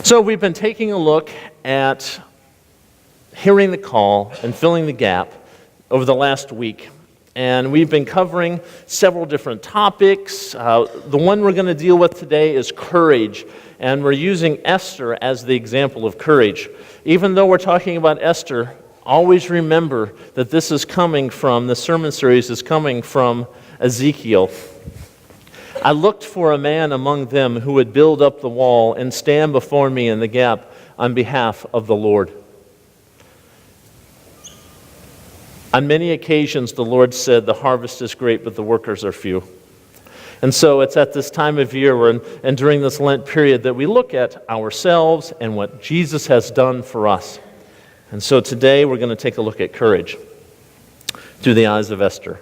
So we've been taking a look at hearing the call and filling the gap over the last week. And we've been covering several different topics. The one we're going to deal with today is courage. And we're using Esther as the example of courage. Even though we're talking about Esther, always remember that this sermon series is coming from Ezekiel. I looked for a man among them who would build up the wall and stand before me in the gap on behalf of the Lord. On many occasions, the Lord said, the harvest is great, but the workers are few. And so it's at this time of year and during this Lent period that we look at ourselves and what Jesus has done for us. And so today we're going to take a look at courage through the eyes of Esther.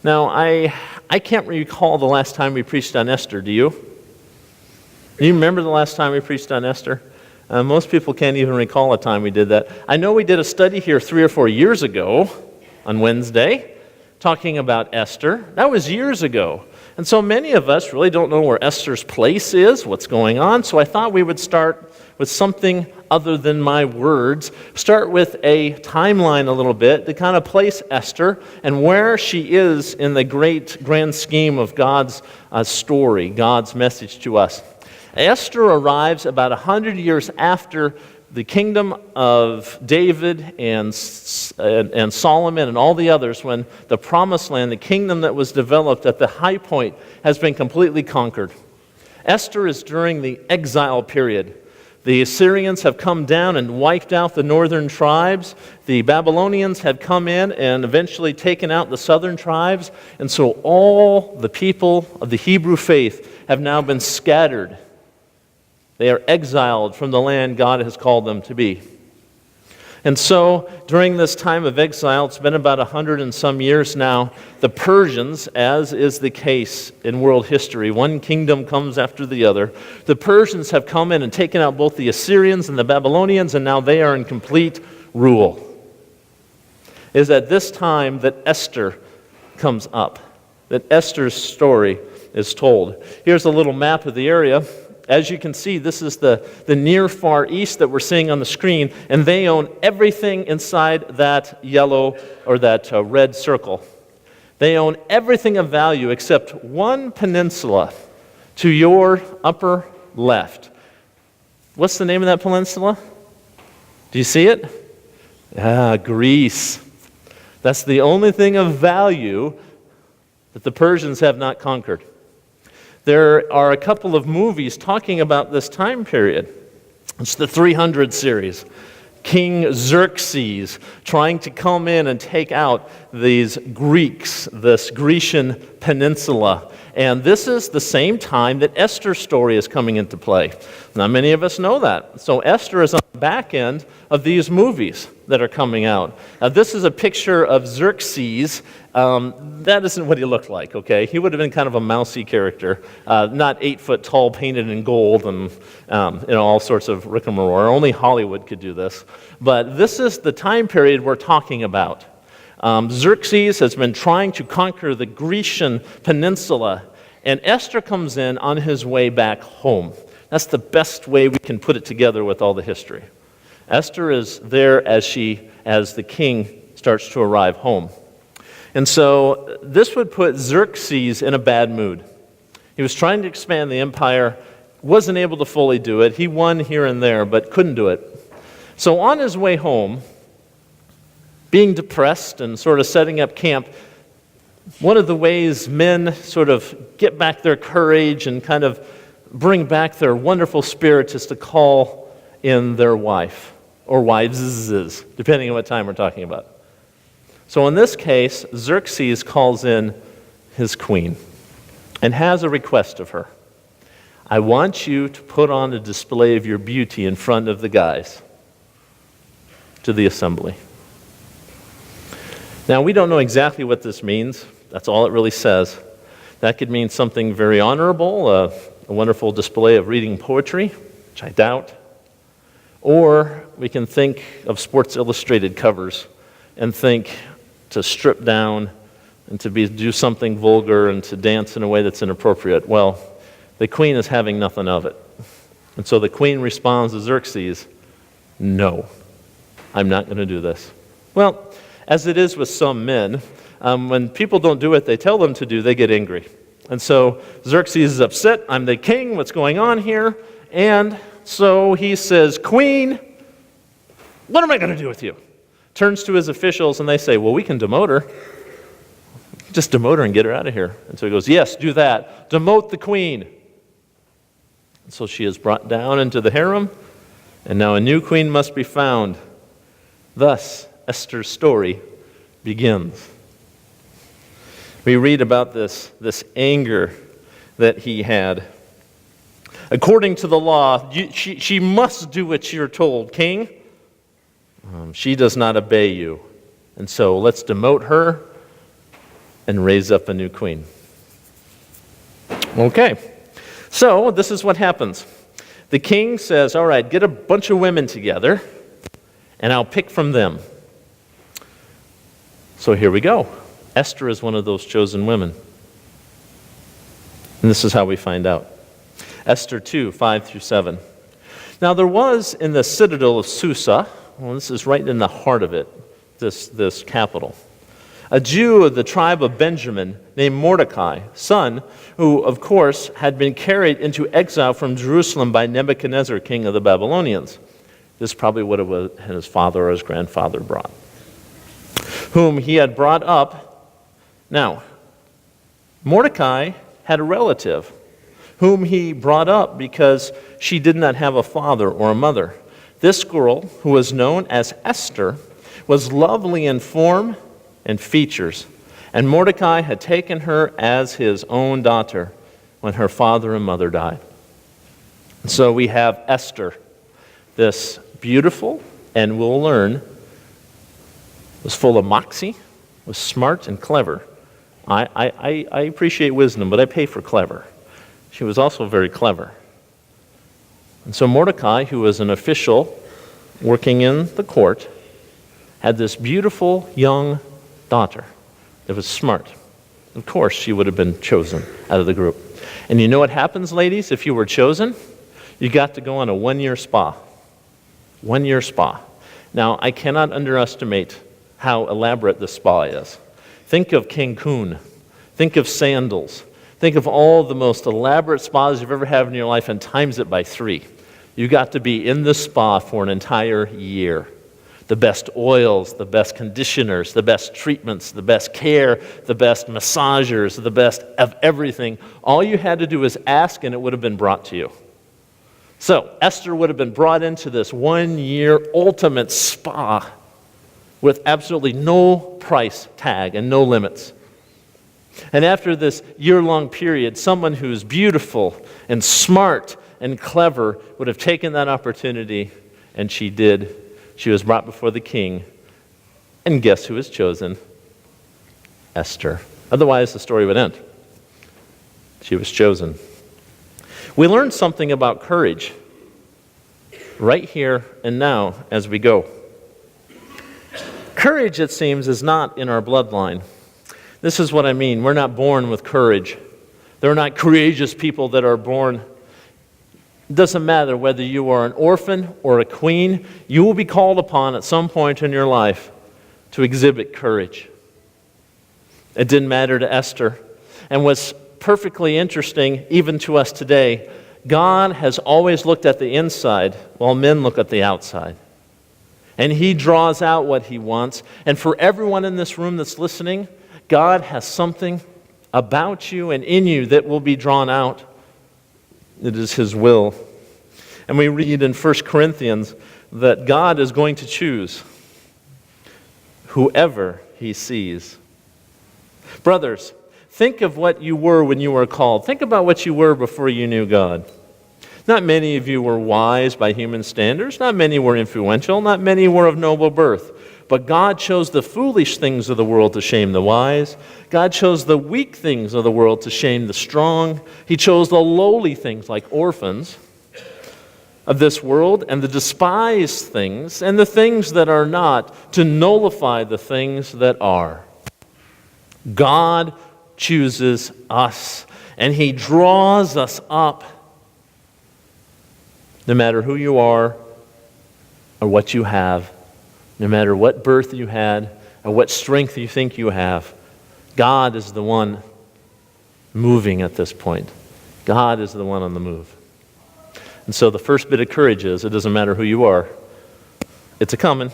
Now, I can't recall the last time we preached on Esther, do you? Do you remember the last time we preached on Esther? Most people can't even recall a time we did that. I know we did a study here 3 or 4 years ago on Wednesday talking about Esther. That was years ago. And so many of us really don't know where Esther's place is, what's going on. So I thought we would start with something other than my words. Start with a timeline a little bit to kind of place Esther and where she is in the great grand scheme of God's story, God's message to us. Esther arrives about 100 years after the kingdom of David and Solomon and all the others, when the promised land, the kingdom that was developed at the high point, has been completely conquered. Esther is during the exile period. The Assyrians have come down and wiped out the northern tribes. The Babylonians had come in and eventually taken out the southern tribes. And so all the people of the Hebrew faith have now been scattered. They are exiled from the land God has called them to be. And so, during this time of exile, it's been about 100 and some years now, the Persians, as is the case in world history, one kingdom comes after the other, the Persians have come in and taken out both the Assyrians and the Babylonians, and now they are in complete rule. It is at this time that Esther comes up, that Esther's story is told. Here's a little map of the area. As you can see, this is the near Far East that we're seeing on the screen, and they own everything inside that yellow or that red circle. They own everything of value except one peninsula to your upper left. What's the name of that peninsula? Do you see it? Greece. That's the only thing of value that the Persians have not conquered. There are a couple of movies talking about this time period. It's the 300 series. King Xerxes trying to come in and take out these Greeks, this Grecian peninsula. And this is the same time that Esther's story is coming into play. Not many of us know that. So Esther is on the back end of these movies that are coming out. Now, this is a picture of Xerxes. That isn't what he looked like, okay? He would have been kind of a mousy character, not 8 foot tall, painted in gold, and all sorts of rigmarole. Only Hollywood could do this. But this is the time period we're talking about. Xerxes has been trying to conquer the Grecian peninsula, and Esther comes in on his way back home. That's the best way we can put it together with all the history. Esther is there as the king starts to arrive home. And so this would put Xerxes in a bad mood. He was trying to expand the empire, wasn't able to fully do it. He won here and there, but couldn't do it. So on his way home, being depressed and sort of setting up camp, one of the ways men sort of get back their courage and kind of bring back their wonderful spirits is to call in their wife, or wives, depending on what time we're talking about. So in this case, Xerxes calls in his queen and has a request of her. I want you to put on a display of your beauty in front of the guys to the assembly. Now, we don't know exactly what this means. That's all it really says. That could mean something very honorable, a wonderful display of reading poetry, which I doubt. Or we can think of Sports Illustrated covers and think to strip down and to do something vulgar and to dance in a way that's inappropriate. Well, the queen is having nothing of it. And so the queen responds to Xerxes, "No, I'm not going to do this." Well, as it is with some men, when people don't do what they tell them to do, they get angry. And so Xerxes is upset. "I'm the king. What's going on here?" And so he says, "Queen, what am I going to do with you?" Turns to his officials and they say, "Well, we can demote her. Just demote her and get her out of here." And so he goes, "Yes, do that. Demote the queen." And so she is brought down into the harem, and now a new queen must be found. Thus, Esther's story begins. We read about this anger that he had. According to the law, she must do what you're told, king. She does not obey you. And so let's demote her and raise up a new queen. Okay, so this is what happens. The king says, "All right, get a bunch of women together, and I'll pick from them." So here we go. Esther is one of those chosen women. And this is how we find out. Esther 2, 5 through 7. Now there was in the citadel of Susa, well, this is right in the heart of it, this capital, a Jew of the tribe of Benjamin named Mordecai, son, who, of course, had been carried into exile from Jerusalem by Nebuchadnezzar, king of the Babylonians. This is probably what it was his father or his grandfather brought, whom he had brought up. Now, Mordecai had a relative whom he brought up because she did not have a father or a mother. This girl, who was known as Esther, was lovely in form and features, and Mordecai had taken her as his own daughter when her father and mother died. So we have Esther, this beautiful, and we'll learn, was full of moxie, was smart and clever. I appreciate wisdom, but I pay for clever. She was also very clever. And so Mordecai, who was an official working in the court, had this beautiful young daughter that was smart. Of course, she would have been chosen out of the group. And you know what happens, ladies, if you were chosen? You got to go on a one-year spa. One-year spa. Now, I cannot underestimate how elaborate this spa is. Think of Cancun. Think of sandals. Think of all the most elaborate spas you've ever had in your life and times it by 3. You got to be in the spa for an entire year. The best oils, the best conditioners, the best treatments, the best care, the best massagers, the best of everything. All you had to do was ask and it would have been brought to you. So Esther would have been brought into this 1-year ultimate spa with absolutely no price tag and no limits. And after this year-long period, someone who's beautiful and smart and clever would have taken that opportunity, and she did. She was brought before the king, and guess who was chosen? Esther. Otherwise, the story would end. She was chosen. We learn something about courage right here and now as we go. Courage, it seems, is not in our bloodline. This is what I mean. We're not born with courage. There are not courageous people that are born. It doesn't matter whether you are an orphan or a queen, you will be called upon at some point in your life to exhibit courage. It didn't matter to Esther. And what's perfectly interesting, even to us today, God has always looked at the inside while men look at the outside. And He draws out what He wants. And for everyone in this room that's listening, God has something about you and in you that will be drawn out. It is His will. And we read in 1 Corinthians that God is going to choose whoever He sees. Brothers, think of what you were when you were called. Think about what you were before you knew God. Not many of you were wise by human standards. Not many were influential. Not many were of noble birth. But God chose the foolish things of the world to shame the wise. God chose the weak things of the world to shame the strong. He chose the lowly things like orphans of this world and the despised things and the things that are not to nullify the things that are. God chooses us and He draws us up No matter who you are or what you have, no matter what birth you had or what strength you think you have, God is the one moving at this point. God is the one on the move. And so the first bit of courage is, it doesn't matter who you are, it's a-coming,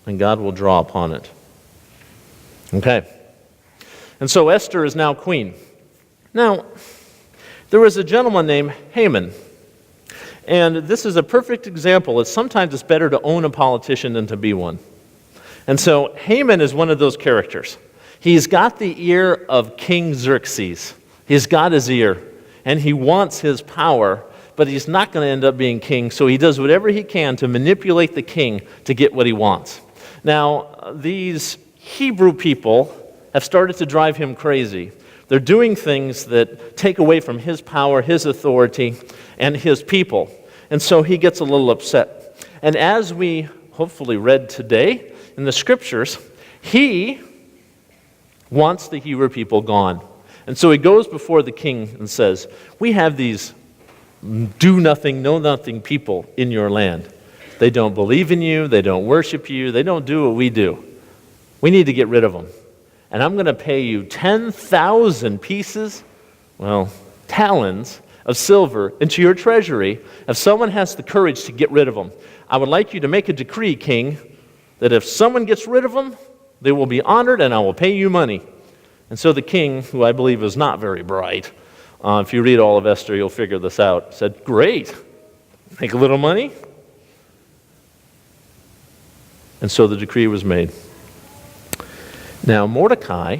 and God will draw upon it. Okay. And so Esther is now queen. Now, there was a gentleman named Haman. And this is a perfect example. Sometimes it's better to own a politician than to be one. And so Haman is one of those characters. He's got the ear of King Xerxes. He's got his ear, and he wants his power, but he's not going to end up being king, so he does whatever he can to manipulate the king to get what he wants. Now, these Hebrew people have started to drive him crazy. They're doing things that take away from his power, his authority, and his people. And so he gets a little upset. And as we hopefully read today in the scriptures, he wants the Hebrew people gone. And so he goes before the king and says, we have these do-nothing, know-nothing people in your land. They don't believe in you, they don't worship you, they don't do what we do. We need to get rid of them. And I'm going to pay you 10,000 pieces, talons of silver into your treasury if someone has the courage to get rid of them. I would like you to make a decree, king, that if someone gets rid of them, they will be honored and I will pay you money. And so the king, who I believe is not very bright, if you read all of Esther, you'll figure this out, said, great, make a little money. And so the decree was made. Now Mordecai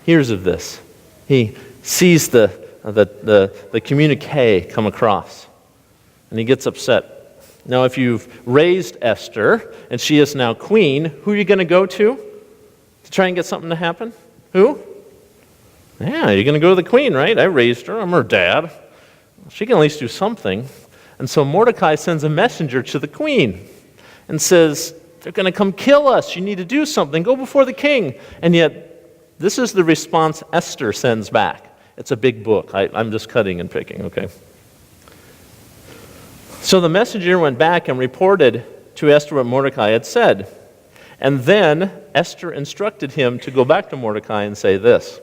hears of this. He sees the communique come across, and he gets upset. Now if you've raised Esther, and she is now queen, who are you going to go to try and get something to happen? Who? Yeah, you're going to go to the queen, right? I raised her. I'm her dad. She can at least do something. And so Mordecai sends a messenger to the queen and says, they're going to come kill us. You need to do something. Go before the king. And yet, this is the response Esther sends back. It's a big book. I'm just cutting and picking, okay? So the messenger went back and reported to Esther what Mordecai had said. And then Esther instructed him to go back to Mordecai and say this.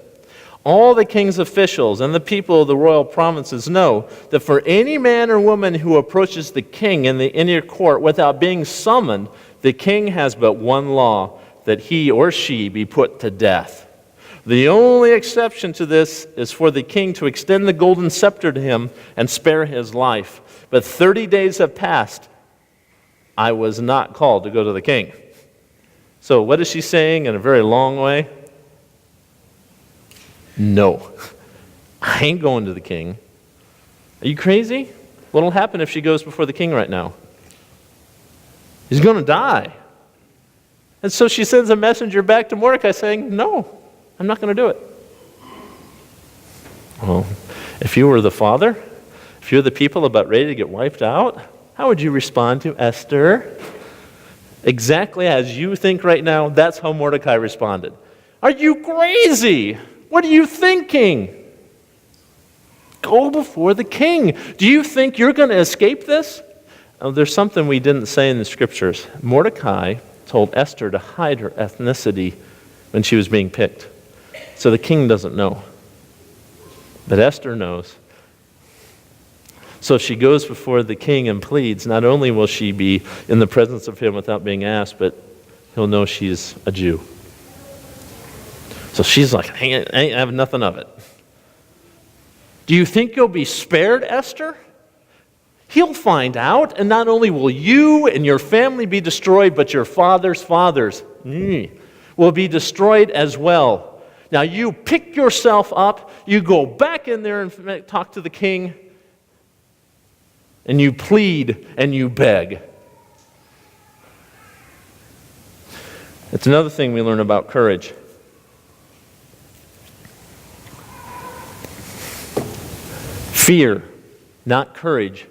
All the king's officials and the people of the royal provinces know that for any man or woman who approaches the king in the inner court without being summoned, the king has but one law, that he or she be put to death. The only exception to this is for the king to extend the golden scepter to him and spare his life. But 30 days have passed. I was not called to go to the king. So what is she saying in a very long way? No, I ain't going to the king. Are you crazy? What'll happen if she goes before the king right now? He's going to die. And so she sends a messenger back to Mordecai saying, no, I'm not going to do it. Well, if you were the father, if you're the people about ready to get wiped out, how would you respond to Esther? Exactly as you think right now, that's how Mordecai responded. Are you crazy? What are you thinking? Go before the king. Do you think you're going to escape this? Oh, there's something we didn't say in the scriptures. Mordecai told Esther to hide her ethnicity when she was being picked. So the king doesn't know. But Esther knows. So if she goes before the king and pleads, not only will she be in the presence of him without being asked, but he'll know she's a Jew. So she's like, I ain't having nothing of it. Do you think you'll be spared, Esther? He'll find out, and not only will you and your family be destroyed, but your father's fathers will be destroyed as well. Now you pick yourself up, you go back in there and talk to the king, and you plead and you beg. It's another thing we learn about courage. Fear, not courage,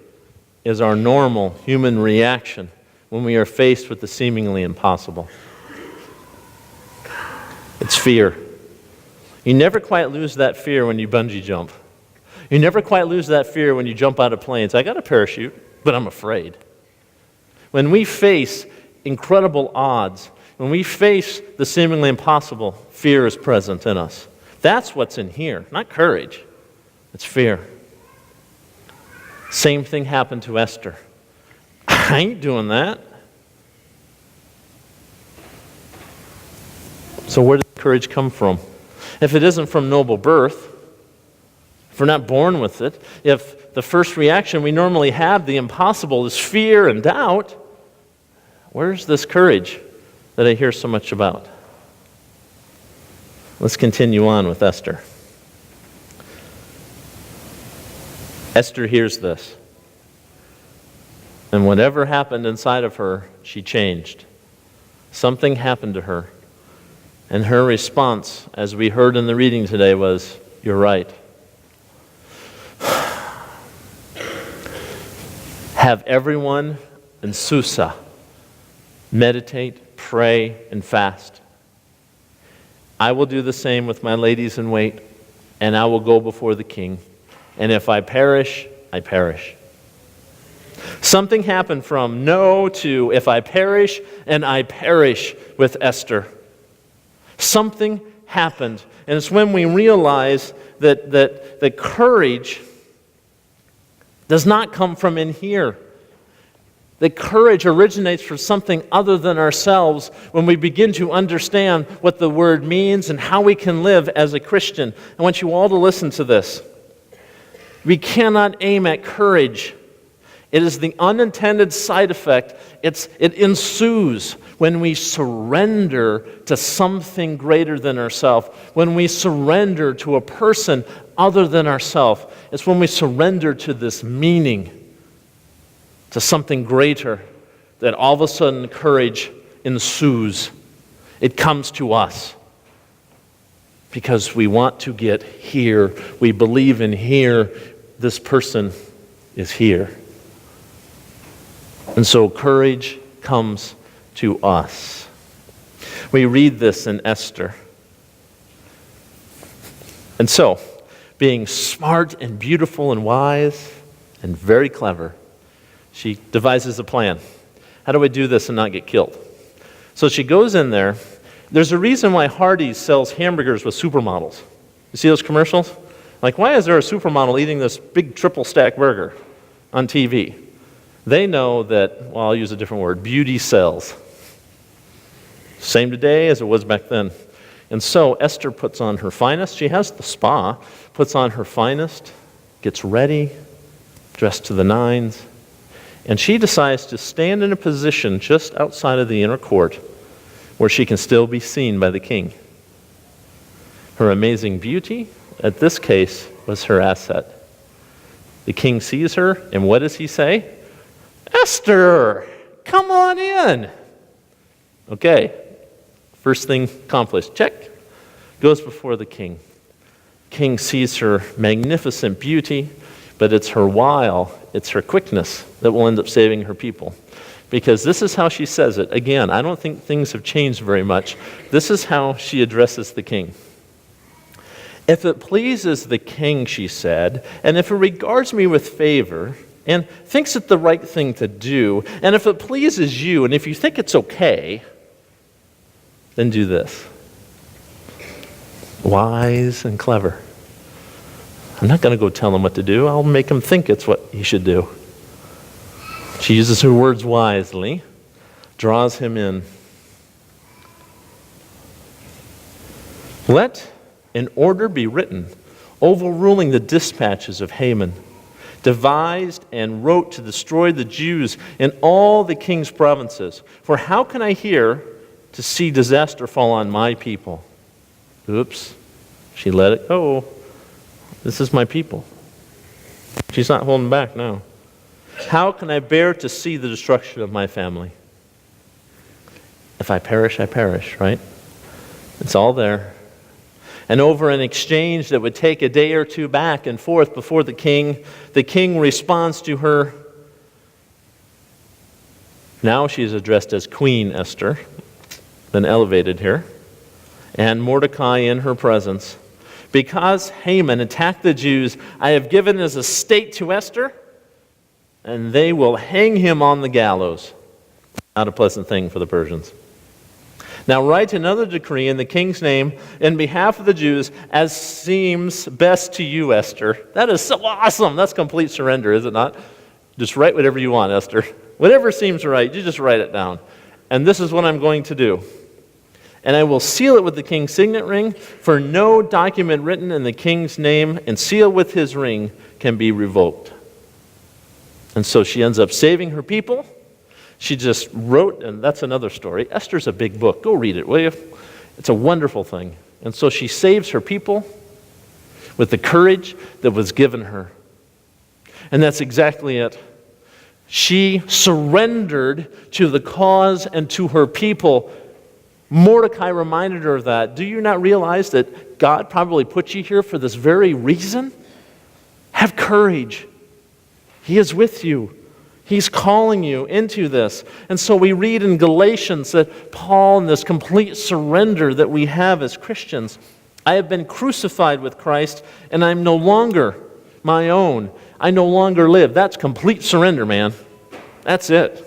is our normal human reaction when we are faced with the seemingly impossible. It's fear. You never quite lose that fear when you bungee jump. You never quite lose that fear when you jump out of planes. I got a parachute. but I'm afraid. When we face incredible odds, when we face the seemingly impossible, fear is present in us. That's what's in here, not courage. It's fear. Same thing happened to Esther. I ain't doing that. So where does courage come from? If it isn't from noble birth, if we're not born with it, if the first reaction we normally have, the impossible, is fear and doubt, where's this courage that I hear so much about? Let's continue on with Esther. Esther hears this. And whatever happened inside of her, she changed. Something happened to her. And her response, as we heard in the reading today, was, "You're right." Have everyone in Susa meditate, pray, and fast. I will do the same with my ladies in wait, and I will go before the king. And if I perish, I perish. Something happened from no to if I perish, and I perish with Esther. Something happened. And it's when we realize that courage does not come from in here. That courage originates from something other than ourselves when we begin to understand what the word means and how we can live as a Christian. I want you all to listen to this. We cannot aim at courage. It is the unintended side effect. It ensues when we surrender to something greater than ourselves, when we surrender to a person other than ourselves. It's when we surrender to this meaning, to something greater, that all of a sudden courage ensues. It comes to us because we want to get here. We believe in here. This person is here. And so courage comes to us. We read this in Esther. And so, being smart and beautiful and wise and very clever, she devises a plan. How do I do this and not get killed? So she goes in there. There's a reason why Hardee's sells hamburgers with supermodels. You see those commercials? Like, why is there a supermodel eating this big triple stack burger on TV? They know that, well, I'll use a different word, beauty sells. Same today as it was back then. And so Esther puts on her finest. She has the spa, puts on her finest, gets ready, dressed to the nines, and she decides to stand in a position just outside of the inner court where she can still be seen by the king. Her amazing beauty, at this case, was her asset. The king sees her, and what does he say? "Esther, come on in." Okay, first thing accomplished. Check. Goes before the king. King sees her magnificent beauty, but it's her wile, it's her quickness that will end up saving her people. Because this is how she says it. Again, I don't think things have changed very much. This is how she addresses the king. "If it pleases the king," she said, "and if it regards me with favor, and thinks it the right thing to do, and if it pleases you, and if you think it's okay, then do this." Wise and clever. I'm not going to go tell him what to do. I'll make him think it's what he should do. She uses her words wisely, draws him in. "Let an order be written, overruling the dispatches of Haman, devised and wrote to destroy the Jews in all the king's provinces. For how can I hear to see disaster fall on my people?" Oops, she let it go. This is my people. She's not holding back now. "How can I bear to see the destruction of my family?" If I perish, I perish, right? It's all there. And over an exchange that would take a day or two back and forth before the king responds to her. Now she's addressed as Queen Esther, been elevated here, and Mordecai in her presence. "Because Haman attacked the Jews, I have given as a state to Esther and they will hang him on the gallows. Not a pleasant thing for the Persians. Now write another decree in the king's name in behalf of the Jews as seems best to you, Esther. That is so awesome. That's complete surrender, is it not? Just write whatever you want, Esther. Whatever seems right, you just write it down. And this is what I'm going to do. And I will seal it with the king's signet ring, for no document written in the king's name and sealed with his ring can be revoked. And so she ends up saving her people. She just wrote, and that's another story. Esther's a big book. Go read it, will you? It's a wonderful thing. And so she saves her people with the courage that was given her. And that's exactly it. She surrendered to the cause and to her people. Mordecai reminded her of that. Do you not realize that God probably put you here for this very reason? Have courage. He is with you. He's calling you into this. And so we read in Galatians that Paul, in this complete surrender that we have as Christians, I have been crucified with Christ, and I'm no longer my own. I no longer live. That's complete surrender, man. That's it.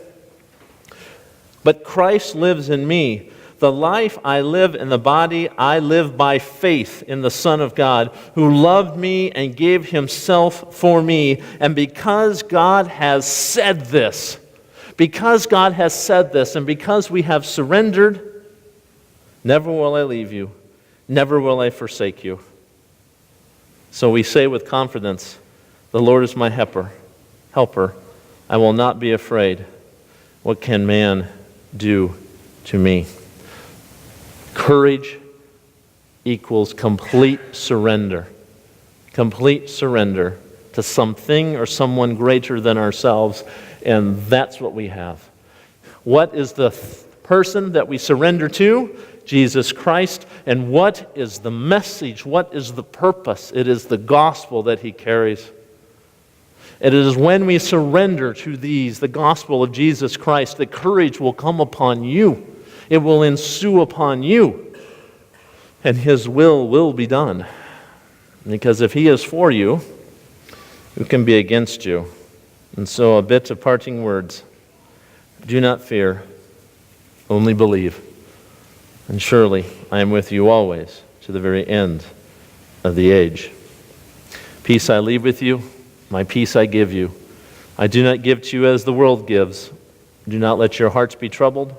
But Christ lives in me. The life I live in the body, I live by faith in the Son of God, who loved me and gave himself for me. And because God has said this, and because we have surrendered, never will I leave you, never will I forsake you. So we say with confidence, the Lord is my helper. I will not be afraid. What can man do to me? Courage equals complete surrender. Complete surrender to something or someone greater than ourselves, and that's what we have. What is the person that we surrender to? Jesus Christ. And what is the message? What is the purpose? It is the gospel that he carries. It is when we surrender to the gospel of Jesus Christ, that courage will come upon you. It will ensue upon you, and his will be done. Because if he is for you, who can be against you? And so a bit of parting words. Do not fear, only believe. And surely I am with you always to the very end of the age. Peace I leave with you, my peace I give you. I do not give to you as the world gives. Do not let your hearts be troubled,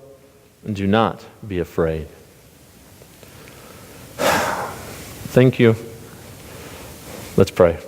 and do not be afraid. Thank you. Let's pray.